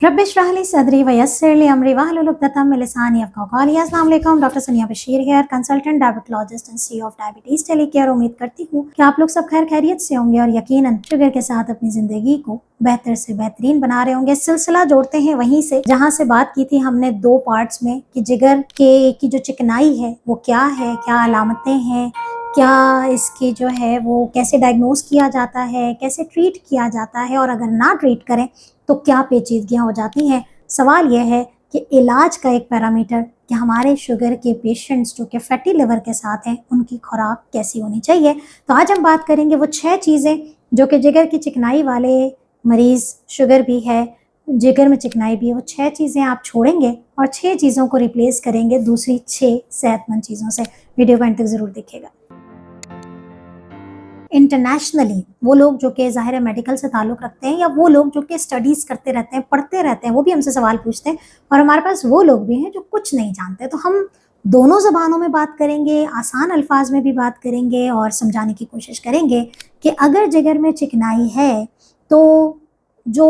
रब इश्रह ली सदरी वयस्सिर ली अमरी वाहलुल उक़दतम मिन लिसानी यफ़क़हू क़ौली। अस्सलाम वालेकुम, doctor Sania Bashir here, consultant diabetologist and CEO of diabetes tele care. उम्मीद करती हूँ कि आप लोग सब खैर खैरियत से होंगे और यकीनन शुगर के साथ अपनी ज़िंदगी को बेहतर से बेहतरीन बना रहे होंगे। सिलसिला जोड़ते हैं वहीं से जहाँ से बात की थी हमने 2 पार्ट्स में कि जिगर की जो चिकनाई है वो क्या है, क्या अलामतें हैं, क्या इसकी जो है वो कैसे डायग्नोज किया जाता है, कैसे ट्रीट किया जाता है, और अगर ना ट्रीट करें तो क्या पेचीदगियाँ हो जाती हैं। सवाल यह है कि इलाज का एक पैरामीटर कि हमारे शुगर के पेशेंट्स जो कि फैटी लिवर के साथ हैं उनकी खुराक कैसी होनी चाहिए। तो आज हम बात करेंगे वो 6 चीज़ें जो कि जिगर की चिकनाई वाले मरीज़, शुगर भी है, जिगर में चिकनाई भी है, वो 6 चीज़ें आप छोड़ेंगे और 6 चीज़ों को रिप्लेस करेंगे दूसरी 6 सेहतमंद चीज़ों से। वीडियो को अंत तक ज़रूर देखिएगा। इंटरनेशनली वो लोग जो कि ज़ाहिर है मेडिकल से ताल्लुक़ रखते हैं, या वो लोग जो कि स्टडीज़ करते रहते हैं, पढ़ते रहते हैं, वो भी हमसे सवाल पूछते हैं, और हमारे पास वो लोग भी हैं जो कुछ नहीं जानते। तो हम दोनों ज़बानों में बात करेंगे, आसान अल्फाज में भी बात करेंगे और समझाने की कोशिश करेंगे कि अगर जिगर में चिकनाई है तो जो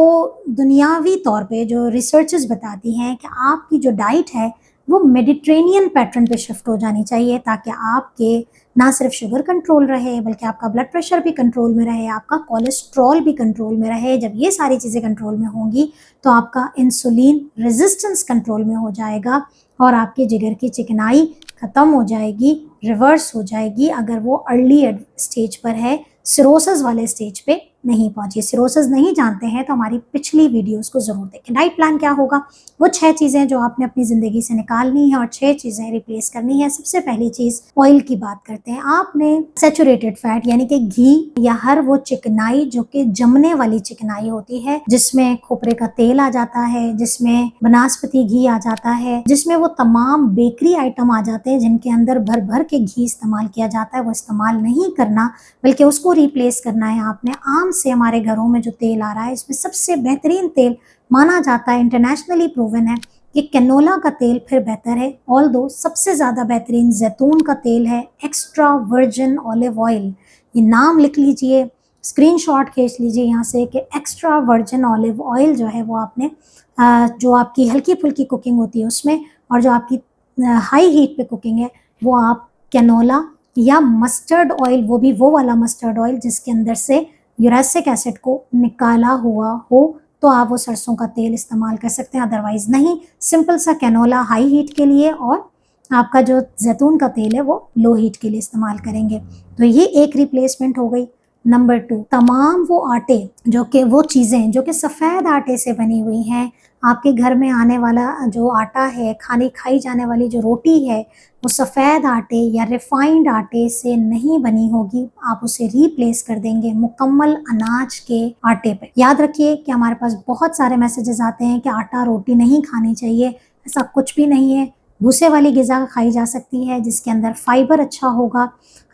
दुनियावी तौर पे जो रिसर्चेस बताती हैं कि आपकी जो डाइट है वो मेडिटेरेनियन पैटर्न पे शिफ्ट हो जानी चाहिए, ताकि आपके ना सिर्फ शुगर कंट्रोल रहे बल्कि आपका ब्लड प्रेशर भी कंट्रोल में रहे, आपका कोलेस्ट्रॉल भी कंट्रोल में रहे। जब ये सारी चीज़ें कंट्रोल में होंगी तो आपका इंसुलिन रेजिस्टेंस कंट्रोल में हो जाएगा और आपके जिगर की चिकनाई ख़त्म हो जाएगी, रिवर्स हो जाएगी अगर वो अर्ली स्टेज पर है, सिरोसिस वाले स्टेज पे नहीं पहुंची। सिरोसिस नहीं जानते हैं तो हमारी पिछली वीडियोस को ज़रूर देखें। डाइट प्लान क्या होगा, वो 6 चीज़ें जो आपने अपनी ज़िंदगी से निकालनी है और 6 चीज़ें रिप्लेस करनी है। सबसे पहली चीज़ ऑयल की बात करते हैं। आपने सैचुरेटेड फैट यानी कि घी या हर वो चिकनाई जो कि जमने वाली चिकनाई होती है, जिसमें खोपरे का तेल आ जाता है, जिसमें वनस्पति घी आ जाता है, जिसमें वो तमाम बेकरी आइटम आ जाते हैं जिनके अंदर भर भर के घी इस्तेमाल किया जाता है, वो इस्तेमाल नहीं करना बल्कि उसको रिप्लेस करना है आपने। आम से हमारे घरों में जो तेल आ रहा है इसमें सबसे बेहतरीन तेल माना जाता है, इंटरनेशनली प्रूवन है कि कैनोला का तेल फिर बेहतर है। ऑल्दो सबसे ज़्यादा बेहतरीन जैतून का तेल है, एक्स्ट्रा वर्जिन ऑलिव ऑयल। ये नाम लिख लीजिए, स्क्रीनशॉट खींच लीजिए यहाँ से कि एक्स्ट्रा वर्जिन ऑलिव ऑयल जो है वो आपने जो आपकी हल्की फुल्की कुकिंग होती है उसमें, और जो आपकी हाई हीट पे कुकिंग है वो आप कैनोला या मस्टर्ड ऑयल, वो भी वो वाला मस्टर्ड ऑयल जिसके अंदर से यूरेसिक एसिड को निकाला हुआ हो, तो आप वो सरसों का तेल इस्तेमाल कर सकते हैं। अदरवाइज नहीं, सिंपल सा कैनोला हाई हीट के लिए और आपका जो जैतून का तेल है वो लो हीट के लिए इस्तेमाल करेंगे। तो ये एक रिप्लेसमेंट हो गई। नंबर 2, तमाम वो आटे जो कि वो चीज़ें जो कि सफ़ेद आटे से बनी हुई हैं, आपके घर में आने वाला जो आटा है, खाई जाने वाली जो रोटी है, वो सफ़ेद आटे या रिफाइंड आटे से नहीं बनी होगी, आप उसे रिप्लेस कर देंगे मुकम्मल अनाज के आटे पे। याद रखिए कि हमारे पास बहुत सारे मैसेजेस आते हैं कि आटा रोटी नहीं खानी चाहिए, ऐसा कुछ भी नहीं है। भूसे वाली ग़िज़ा खाई जा सकती है जिसके अंदर फाइबर अच्छा होगा,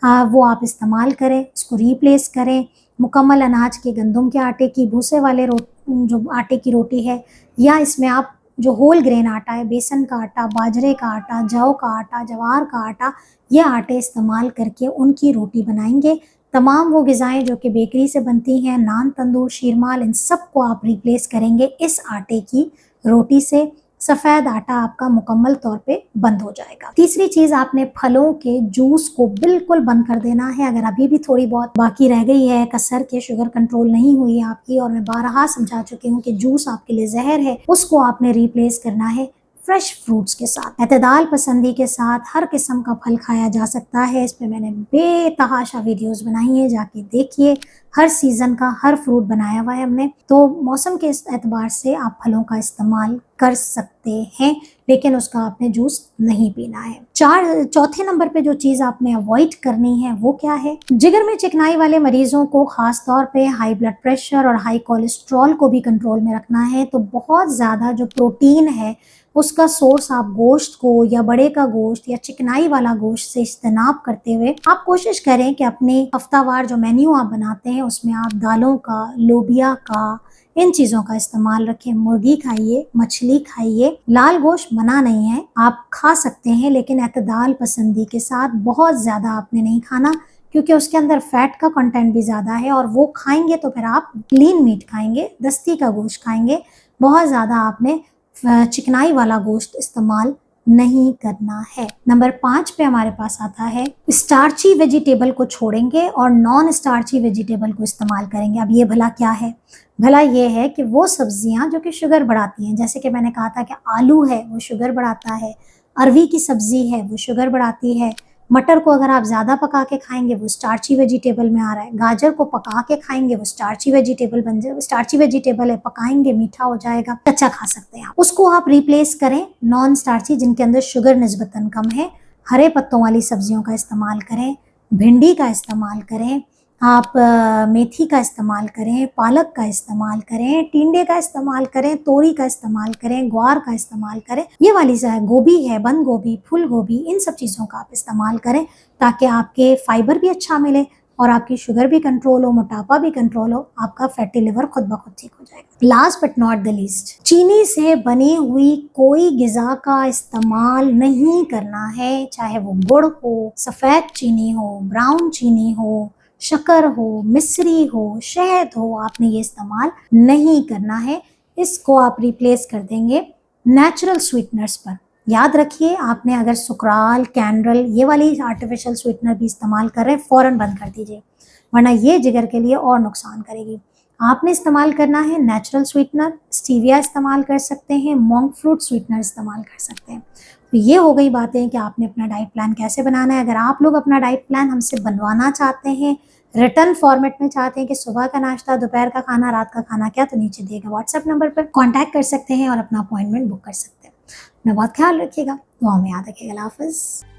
वो आप इस्तेमाल करें, इसको रिप्लेस करें। मुकम्मल अनाज के, गंदम के आटे की, भूसे वाले जो आटे की रोटी है, या इसमें आप जो होल ग्रेन आटा है, बेसन का आटा, बाजरे का आटा, जौ का आटा, जवार का आटा, ये आटे इस्तेमाल करके उनकी रोटी बनाएंगे। तमाम वो ग़िज़ाएँ जो कि बेकरी से बनती हैं, नान, तंदूर, शीरमाल, इन सब को आप रिप्लेस करेंगे इस आटे की रोटी से। सफ़ेद आटा आपका मुकम्मल तौर पे बंद हो जाएगा। तीसरी चीज़, आपने फलों के जूस को बिल्कुल बंद कर देना है। अगर अभी भी थोड़ी बहुत बाकी रह गई है कसर के, शुगर कंट्रोल नहीं हुई है आपकी, और मैं बारहा समझा चुकी हूँ कि जूस आपके लिए जहर है, उसको आपने रिप्लेस करना है फ्रेश फ्रूट्स के साथ। एतदाल पसंदी के साथ हर किस्म का फल खाया जा सकता है। इस पे मैंने बेतहाशा वीडियोस बनाई है, जाके देखिए। हर सीज़न का हर फ्रूट बनाया हुआ है हमने। तो मौसम के एतबार से आप फलों का इस्तेमाल कर सकते हैं, लेकिन उसका आपने जूस नहीं पीना है। चौथे नंबर पे जो चीज़ आपने अवॉइड करनी है वो क्या है, जिगर में चिकनाई वाले मरीजों को ख़ास तौर पे हाई ब्लड प्रेशर और हाई कोलेस्ट्रॉल को भी कंट्रोल में रखना है। तो बहुत ज़्यादा जो प्रोटीन है उसका सोर्स आप गोश्त को या बड़े का गोश्त या चिकनाई वाला गोश्त से इज्तनाब करते हुए आप कोशिश करें कि अपने हफ्तावार जो मेन्यू आप बनाते हैं उसमें आप दालों का, लोबिया का, इन चीज़ों का इस्तेमाल रखें। मुर्गी खाइए, मछली खाइए, लाल गोश्त मना नहीं है, आप खा सकते हैं, लेकिन एतदाल पसंदी के साथ। बहुत ज़्यादा आपने नहीं खाना क्योंकि उसके अंदर फैट का कंटेंट भी ज़्यादा है, और वो खाएंगे तो फिर आप लीन मीट खाएंगे, दस्ती का गोश्त खाएंगे, बहुत ज़्यादा आपने चिकनाई वाला गोश्त इस्तेमाल नहीं करना है। नंबर 5 पे हमारे पास आता है स्टार्ची वेजिटेबल को छोड़ेंगे और नॉन स्टार्ची वेजिटेबल को इस्तेमाल करेंगे। अब ये भला क्या है? भला ये है कि वो सब्जियां जो कि शुगर बढ़ाती हैं, जैसे कि मैंने कहा था कि आलू है वो शुगर बढ़ाता है, अरवी की सब्जी है वो शुगर बढ़ाती है, मटर को अगर आप ज़्यादा पका के खाएंगे वो स्टार्ची वेजिटेबल में आ रहा है, गाजर को पका के खाएंगे वो स्टार्ची वेजिटेबल बन जाए, स्टार्ची वेजिटेबल है, पकाएंगे मीठा हो जाएगा, कच्चा खा सकते हैं आप। उसको आप रिप्लेस करें नॉन स्टार्ची जिनके अंदर शुगर निस्बतन कम है। हरे पत्तों वाली सब्जियों का इस्तेमाल करें, भिंडी का इस्तेमाल करें, आप मेथी का इस्तेमाल करें, पालक का इस्तेमाल करें, टिंडे का इस्तेमाल करें, तोरी का इस्तेमाल करें, ग्वार का इस्तेमाल करें, ये वाली गोभी है, बंद गोभी, फूल गोभी, इन सब चीज़ों का आप इस्तेमाल करें ताकि आपके फाइबर भी अच्छा मिले और आपकी शुगर भी कंट्रोल हो, मोटापा भी कंट्रोल हो, आपका फैटी लिवर खुद ब खुद ठीक हो जाएगा। Last but not the least, चीनी से बनी हुई कोई ग़िज़ा का इस्तेमाल नहीं करना है, चाहे वो गुड़ हो, सफ़ेद चीनी हो, ब्राउन चीनी हो, शक्कर हो, मिश्री हो, शहद हो, आपने ये इस्तेमाल नहीं करना है। इसको आप रिप्लेस कर देंगे नेचुरल स्वीटनर्स पर। याद रखिए, आपने अगर सुकराल, कैंडल, ये वाली आर्टिफिशियल स्वीटनर भी इस्तेमाल कर रहे हैं, फ़ौरन बंद कर दीजिए, वरना ये जिगर के लिए और नुकसान करेगी। आपने इस्तेमाल करना है नेचुरल स्वीटनर, स्टीविया इस्तेमाल कर सकते हैं, मोंक फ्रूट स्वीटनर इस्तेमाल कर सकते हैं। तो ये हो गई बातें कि आपने अपना डाइट प्लान कैसे बनाना है। अगर आप लोग अपना डाइट प्लान हमसे बनवाना चाहते हैं, रिटर्न फॉर्मेट में चाहते हैं कि सुबह का नाश्ता, दोपहर का खाना, रात का खाना क्या, तो नीचे दिए गए व्हाट्सएप नंबर पर कांटेक्ट कर सकते हैं और अपना अपॉइंटमेंट बुक कर सकते हैं। अपना बहुत ख्याल रखिएगा, दुआ में याद रखिएगा। अल्लाह हाफ़िज़।